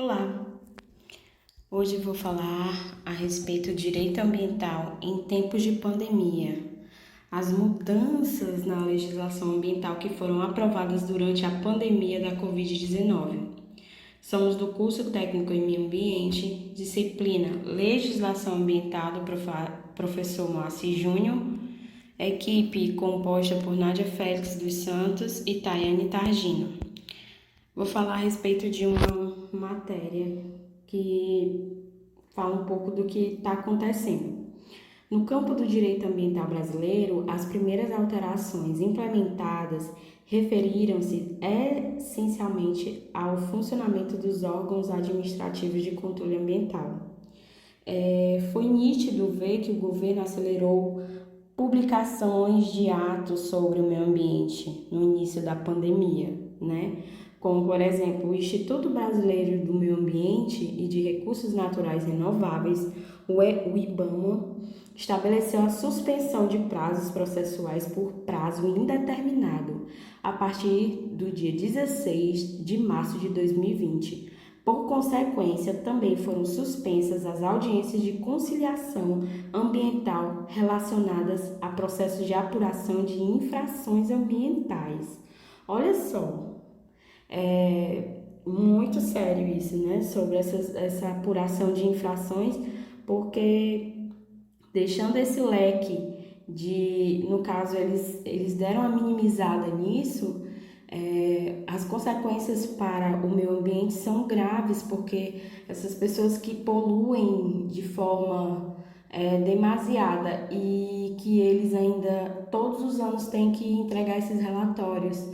Olá, hoje vou falar a respeito do direito ambiental em tempos de pandemia. As mudanças na legislação ambiental que foram aprovadas durante a pandemia da Covid-19. Somos do curso técnico em meio ambiente, disciplina Legislação Ambiental do professor Moacir Júnior, equipe composta por Nádia Félix dos Santos e Tayane Targino. Vou falar a respeito de uma matéria que fala um pouco do que está acontecendo. No campo do direito ambiental brasileiro, as primeiras alterações implementadas referiram-se essencialmente ao funcionamento dos órgãos administrativos de controle ambiental. Foi nítido ver que o governo acelerou publicações de atos sobre o meio ambiente no início da pandemia, né? Como, por exemplo, o Instituto Brasileiro do Meio Ambiente e de Recursos Naturais Renováveis, o IBAMA, estabeleceu a suspensão de prazos processuais por prazo indeterminado a partir do dia 16 de março de 2020. Por consequência, também foram suspensas as audiências de conciliação ambiental relacionadas a processos de apuração de infrações ambientais. Olha só, é muito sério isso, né? Sobre essa apuração de infrações, porque deixando esse leque no caso, eles deram a minimizada nisso. As consequências para o meio ambiente são graves, porque essas pessoas que poluem de forma demasiada e que eles ainda todos os anos têm que entregar esses relatórios,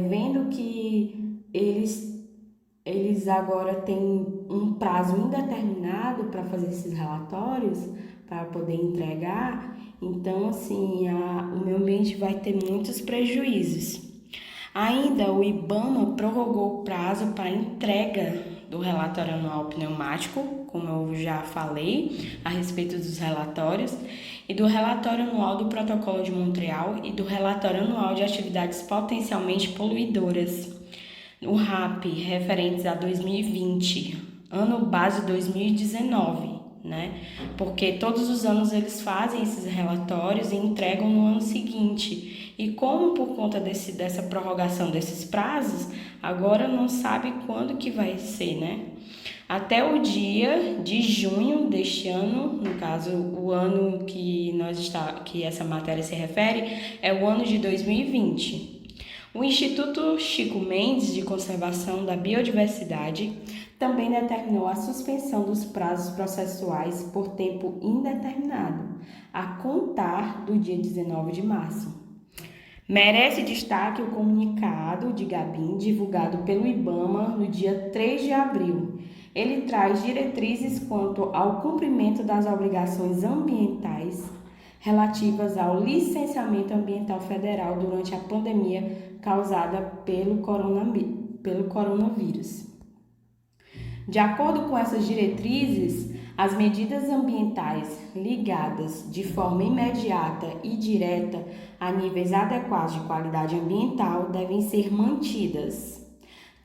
vendo que eles agora têm um prazo indeterminado para fazer esses relatórios, para poder entregar, então assim, o meio ambiente vai ter muitos prejuízos. Ainda, o IBAMA prorrogou o prazo para entrega do relatório anual pneumático, como eu já falei a respeito dos relatórios, e do relatório anual do Protocolo de Montreal e do relatório anual de atividades potencialmente poluidoras, o RAP, referentes a 2020, ano base 2019. Né? Porque todos os anos eles fazem esses relatórios e entregam no ano seguinte. E como por conta dessa prorrogação desses prazos, agora não sabe quando que vai ser, né? Até o dia de junho deste ano, no caso, o ano que essa matéria se refere, é o ano de 2020. O Instituto Chico Mendes de Conservação da Biodiversidade também determinou a suspensão dos prazos processuais por tempo indeterminado, a contar do dia 19 de março. Merece destaque o comunicado de Gabim, divulgado pelo IBAMA no dia 3 de abril. Ele traz diretrizes quanto ao cumprimento das obrigações ambientais relativas ao licenciamento ambiental federal durante a pandemia causada pelo coronavírus. De acordo com essas diretrizes, as medidas ambientais ligadas de forma imediata e direta a níveis adequados de qualidade ambiental devem ser mantidas,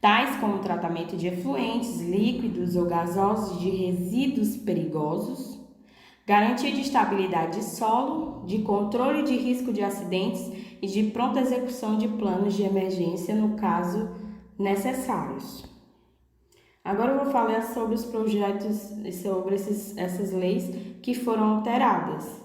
tais como o tratamento de efluentes, líquidos ou gasosos de resíduos perigosos, garantia de estabilidade de solo, de controle de risco de acidentes e de pronta execução de planos de emergência no caso necessários. Agora eu vou falar sobre os projetos e sobre essas leis que foram alteradas.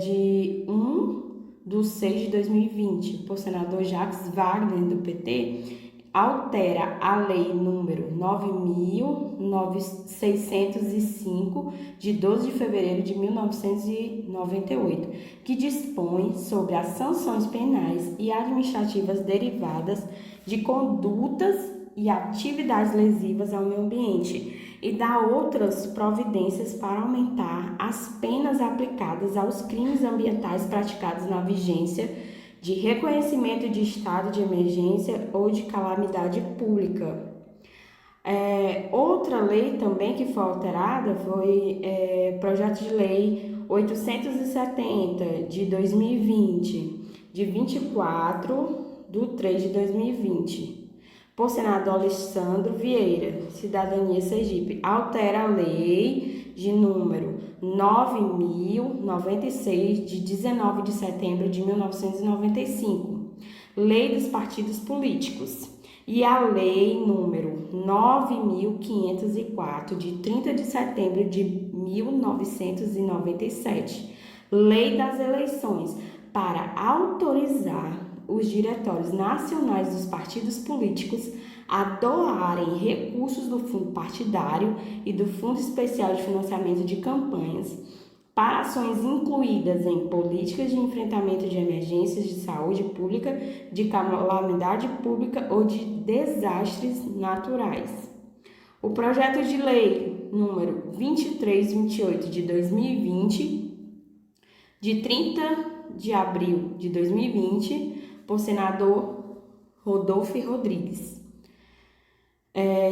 De 1/6/2020, por senador Jacques Wagner, do PT, altera a lei número 9.605, de 12 de fevereiro de 1998, que dispõe sobre as sanções penais e administrativas derivadas de condutas e atividades lesivas ao meio ambiente e dá outras providências para aumentar as penas aplicadas aos crimes ambientais praticados na vigência de reconhecimento de estado de emergência ou de calamidade pública. Outra lei também que foi alterada foi projeto de lei 870 de 2020, de 24/3/2020. por senador Alessandro Vieira, Cidadania Sergipe, altera a lei de número 9.096, de 19 de setembro de 1995, Lei dos Partidos Políticos, e a lei número 9.504, de 30 de setembro de 1997, Lei das Eleições, para autorizar os diretórios nacionais dos partidos políticos a doarem recursos do fundo partidário e do Fundo Especial de Financiamento de Campanhas para ações incluídas em políticas de enfrentamento de emergências de saúde pública, de calamidade pública ou de desastres naturais. O projeto de lei número 2328 de 2020, de 30 de abril de 2020, por senador Rodolfo Rodrigues.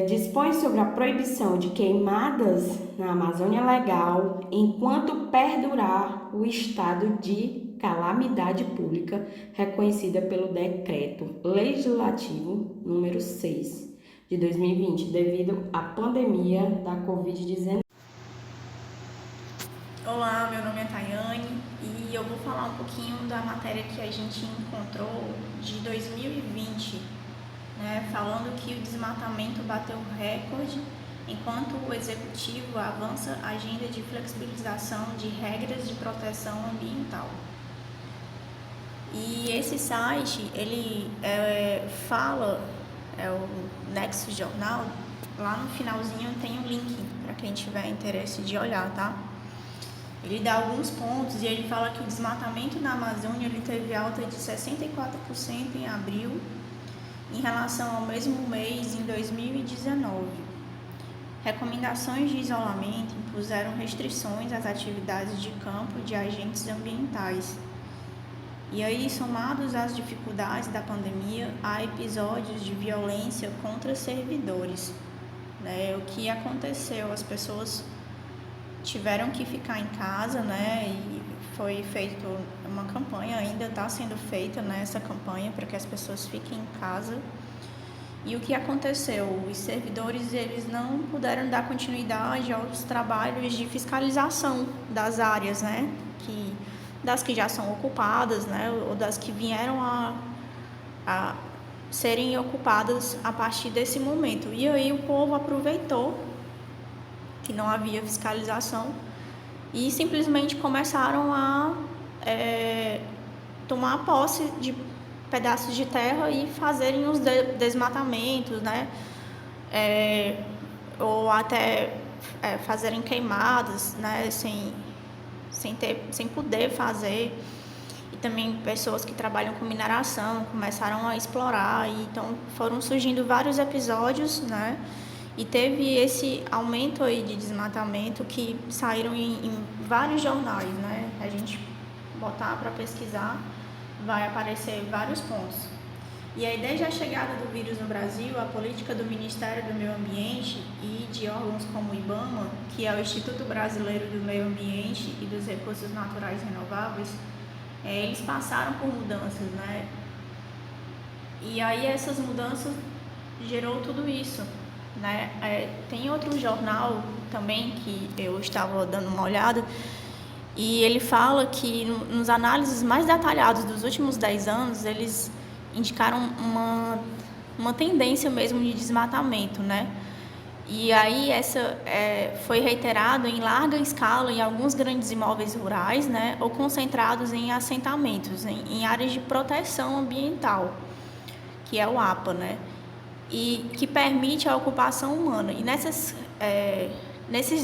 Dispõe sobre a proibição de queimadas na Amazônia Legal enquanto perdurar o estado de calamidade pública reconhecida pelo Decreto Legislativo número 6 de 2020, devido à pandemia da Covid-19. Olá, meu nome é Tayane e eu vou falar um pouquinho da matéria que a gente encontrou de 2020, falando que o desmatamento bateu recorde, enquanto o Executivo avança a agenda de flexibilização de regras de proteção ambiental. E esse site, ele fala, o Nexo Jornal, lá no finalzinho tem um link para quem tiver interesse de olhar, tá? Ele dá alguns pontos e ele fala que o desmatamento na Amazônia ele teve alta de 64% em abril em relação ao mesmo mês em 2019. Recomendações de isolamento impuseram restrições às atividades de campo de agentes ambientais. E aí, somados às dificuldades da pandemia, há episódios de violência contra servidores. O que aconteceu? As pessoas tiveram que ficar em casa, e foi feita uma campanha, ainda está sendo feita, essa campanha para que as pessoas fiquem em casa. E o que aconteceu? Os servidores, eles não puderam dar continuidade aos trabalhos de fiscalização das áreas, das que já são ocupadas, ou das que vieram a serem ocupadas a partir desse momento. E aí o povo aproveitou que não havia fiscalização e simplesmente começaram a tomar posse de pedaços de terra e fazerem os desmatamentos, ou até fazerem queimadas, sem poder fazer. E também pessoas que trabalham com mineração começaram a explorar, e então foram surgindo vários episódios, e teve esse aumento aí de desmatamento que saíram em vários jornais, A gente botar para pesquisar, vai aparecer vários pontos. E aí, desde a chegada do vírus no Brasil, a política do Ministério do Meio Ambiente e de órgãos como o IBAMA, que é o Instituto Brasileiro do Meio Ambiente e dos Recursos Naturais Renováveis, eles passaram por mudanças, E aí essas mudanças gerou tudo isso. Tem outro jornal também que eu estava dando uma olhada e ele fala que nos análises mais detalhados dos últimos 10 anos eles indicaram uma tendência mesmo de desmatamento, E aí essa foi reiterado em larga escala em alguns grandes imóveis rurais, ou concentrados em assentamentos, em áreas de proteção ambiental, que é o APA, e que permite a ocupação humana. E nesses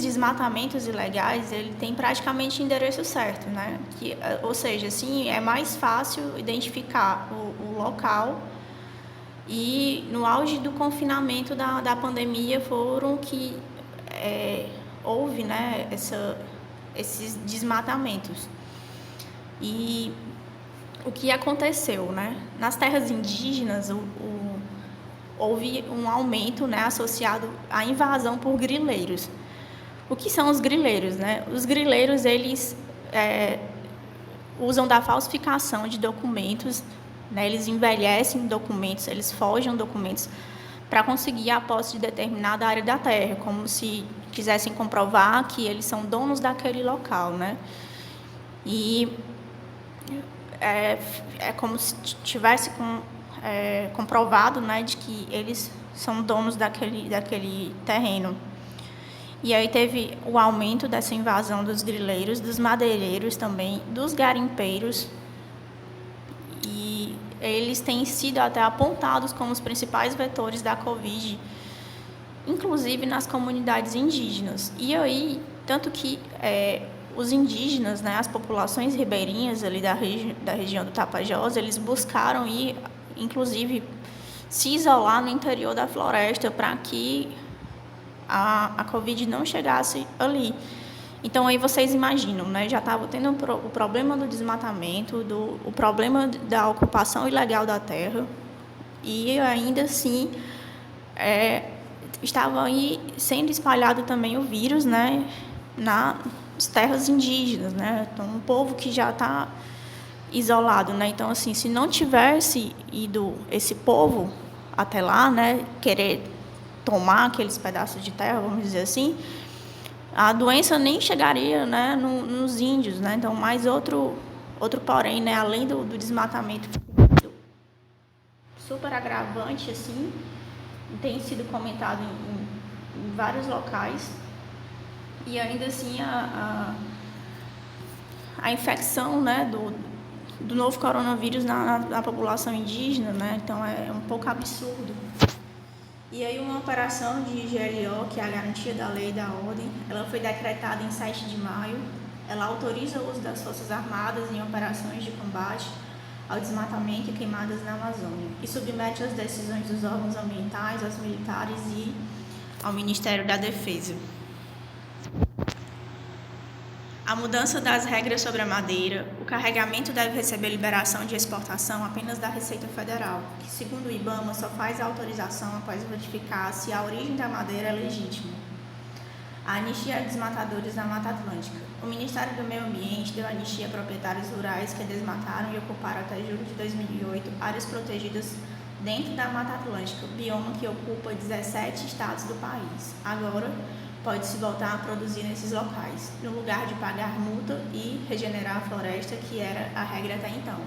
desmatamentos ilegais, ele tem praticamente endereço certo, ou seja, assim, é mais fácil identificar o local. E no auge do confinamento da pandemia foram que houve, esses desmatamentos. E o que aconteceu, Nas terras indígenas, houve um aumento, associado à invasão por grileiros. O que são os grileiros, Os grileiros, eles usam da falsificação de documentos, eles envelhecem documentos, eles forjam documentos para conseguir a posse de determinada área da terra, como se quisessem comprovar que eles são donos daquele local, né? E é como se tivesse comprovado, né, de que eles são donos daquele terreno. E aí teve o aumento dessa invasão dos grileiros, dos madeireiros também, dos garimpeiros, e eles têm sido até apontados como os principais vetores da Covid, inclusive nas comunidades indígenas. E aí, tanto que os indígenas, né, as populações ribeirinhas ali da região do Tapajós, eles buscaram ir, inclusive, se isolar no interior da floresta para que a Covid não chegasse ali. Então, aí vocês imaginam, né? Já estava tendo o problema do desmatamento, o problema da ocupação ilegal da terra, e ainda assim estava aí sendo espalhado também o vírus, né, nas terras indígenas, né? Então, um povo que já está isolado, né? Então, assim, se não tivesse ido esse povo até lá, né, querer tomar aqueles pedaços de terra, vamos dizer assim, a doença nem chegaria, né, nos índios, né? Então, mais outro porém, né, além do desmatamento super agravante, assim, tem sido comentado em vários locais, e ainda assim a infecção, né, do novo coronavírus na população indígena, né? Então é um pouco absurdo. E aí uma operação de GLO, que é a Garantia da Lei e da Ordem, ela foi decretada em 7 de maio. Ela autoriza o uso das Forças Armadas em operações de combate ao desmatamento e queimadas na Amazônia e submete as decisões dos órgãos ambientais, aos militares e ao Ministério da Defesa. A mudança das regras sobre a madeira, o carregamento deve receber liberação de exportação apenas da Receita Federal, que, segundo o IBAMA, só faz a autorização após verificar se a origem da madeira é legítima. A anistia a desmatadores na Mata Atlântica. O Ministério do Meio Ambiente deu anistia a proprietários rurais que desmataram e ocuparam até julho de 2008 áreas protegidas dentro da Mata Atlântica, bioma que ocupa 17 estados do país. Agora, pode-se voltar a produzir nesses locais, no lugar de pagar multa e regenerar a floresta, que era a regra até então.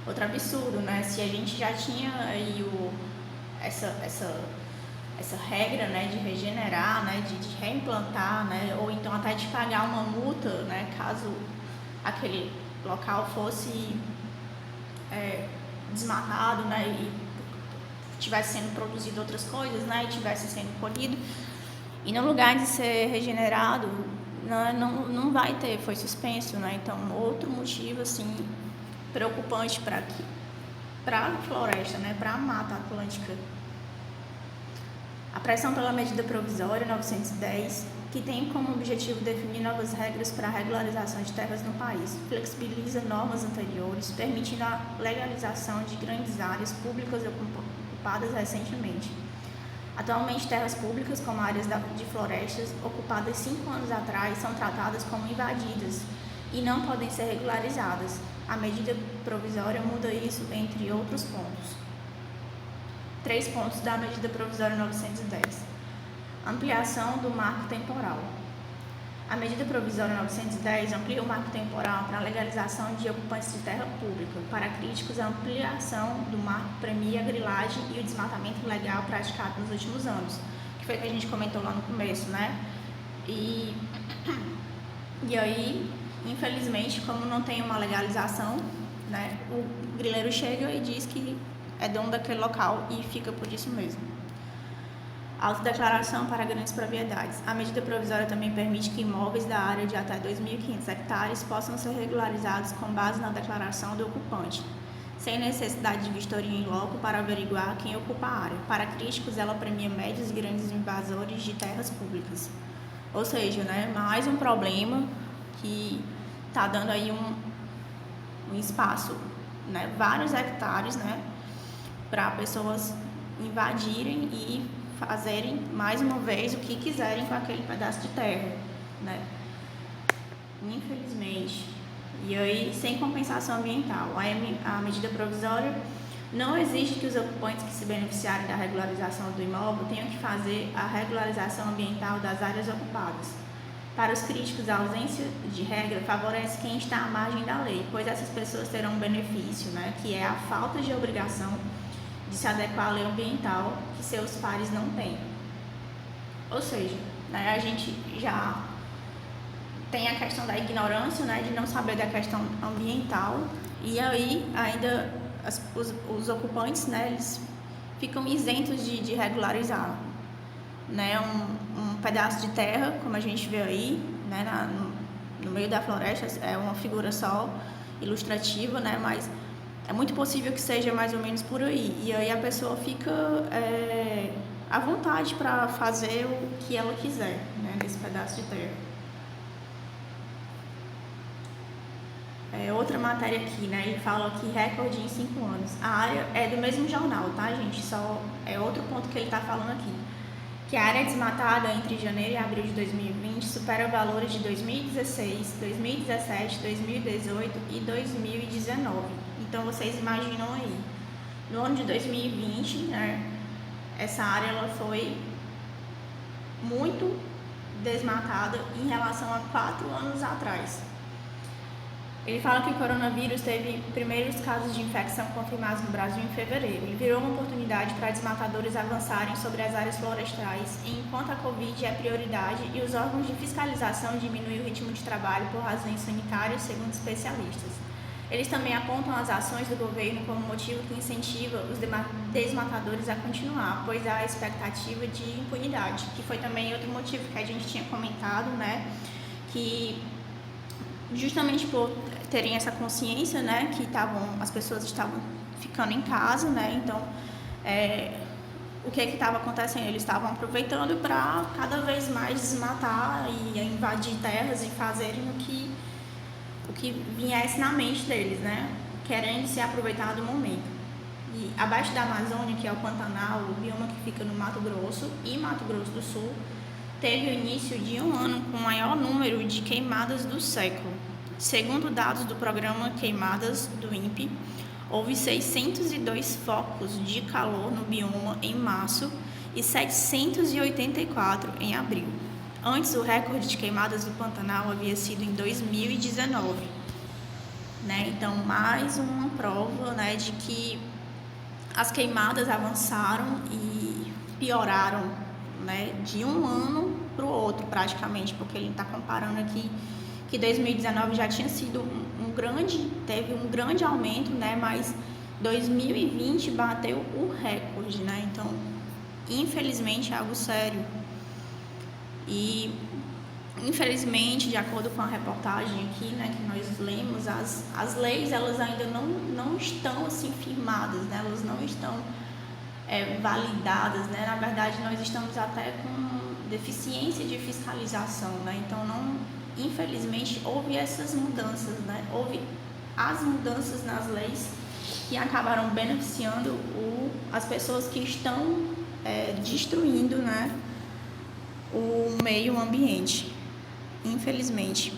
Outro absurdo, né? Se a gente já tinha aí essa regra, né, de regenerar, né, de reimplantar, né, ou então até de pagar uma multa, né, caso aquele local fosse desmatado, né, e tivesse sendo produzido outras coisas, né, e tivesse sendo colhido. E no lugar de ser regenerado, né, não vai ter, foi suspenso, né? Então, outro motivo, assim, preocupante para a floresta, né, para a Mata Atlântica. A pressão pela medida provisória 910, que tem como objetivo definir novas regras para a regularização de terras no país, flexibiliza normas anteriores, permitindo a legalização de grandes áreas públicas ocupadas recentemente. Atualmente, terras públicas, como áreas de florestas ocupadas 5 anos atrás, são tratadas como invadidas e não podem ser regularizadas. A medida provisória muda isso, entre outros pontos. 3 pontos da medida provisória 910. Ampliação do marco temporal. A medida provisória 910 amplia o marco temporal para a legalização de ocupantes de terra pública. Para críticos, a ampliação do marco premia a grilagem e o desmatamento ilegal praticado nos últimos anos, que foi o que a gente comentou lá no começo, né? E aí, infelizmente, como não tem uma legalização, né, o grileiro chega e diz que é dono daquele local e fica por isso mesmo. Autodeclaração para grandes propriedades. A medida provisória também permite que imóveis da área de até 2.500 hectares possam ser regularizados com base na declaração do ocupante, sem necessidade de vistoria em loco para averiguar quem ocupa a área. Para críticos, ela premia médios e grandes invasores de terras públicas. Ou seja, né, mais um problema que está dando aí um espaço, né, vários hectares, né, para pessoas invadirem e fazerem mais uma vez o que quiserem com aquele pedaço de terra, né? Infelizmente. E aí, sem compensação ambiental. A medida provisória Não existe que os ocupantes que se beneficiarem da regularização do imóvel tenham que fazer a regularização ambiental das áreas ocupadas. Para os críticos, a ausência de regra favorece quem está à margem da lei, pois essas pessoas terão um benefício, né, que é a falta de obrigação de se adequar à lei ambiental que seus pares não têm. Ou seja, né, a gente já tem a questão da ignorância, né, de não saber da questão ambiental, e aí ainda os ocupantes, né, eles ficam isentos de regularizar, né, um pedaço de terra, como a gente vê aí, né, no meio da floresta, é uma figura só ilustrativa, né, mas é muito possível que seja mais ou menos por aí, e aí a pessoa fica à vontade para fazer o que ela quiser, né, nesse pedaço de terra. Outra matéria aqui, né? Ele fala aqui recorde em 5 anos. A área é do mesmo jornal, tá, gente? Só é outro ponto que ele está falando aqui. Que a área desmatada entre janeiro e abril de 2020 supera valores de 2016, 2017, 2018 e 2019. Então, vocês imaginam aí. No ano de 2020, né? Essa área ela foi muito desmatada em relação a 4 anos atrás. Ele fala que o coronavírus teve primeiros casos de infecção confirmados no Brasil em fevereiro. Ele virou uma oportunidade para desmatadores avançarem sobre as áreas florestais, enquanto a Covid é prioridade e os órgãos de fiscalização diminuem o ritmo de trabalho por razões sanitárias, segundo especialistas. Eles também apontam as ações do governo como motivo que incentiva os desmatadores a continuar, pois há a expectativa de impunidade, que foi também outro motivo que a gente tinha comentado, né, que justamente por terem essa consciência, né, que as pessoas estavam ficando em casa, né, então o que estava acontecendo? Eles estavam aproveitando para cada vez mais desmatar e invadir terras e fazerem o que viesse na mente deles, né, querendo se aproveitar do momento. E abaixo da Amazônia, que é o Pantanal, o bioma que fica no Mato Grosso e Mato Grosso do Sul, teve o início de um ano com o maior número de queimadas do século. Segundo dados do programa Queimadas do INPE, houve 602 focos de calor no bioma em março e 784 em abril. Antes, o recorde de queimadas do Pantanal havia sido em 2019. Né? Então, mais uma prova, né, de que as queimadas avançaram e pioraram, né, de um ano para o outro, praticamente, porque ele está comparando aqui que 2019 já tinha sido teve um grande aumento, né, mas 2020 bateu o recorde, né, então, infelizmente, é algo sério. E, infelizmente, de acordo com a reportagem aqui, né, que nós lemos, as leis, elas ainda não estão, assim, firmadas, né, elas não estão validadas, né, na verdade, nós estamos até com deficiência de fiscalização, né, então, infelizmente, houve essas mudanças, né, houve as mudanças nas leis que acabaram beneficiando as pessoas que estão destruindo, né, o meio ambiente, infelizmente.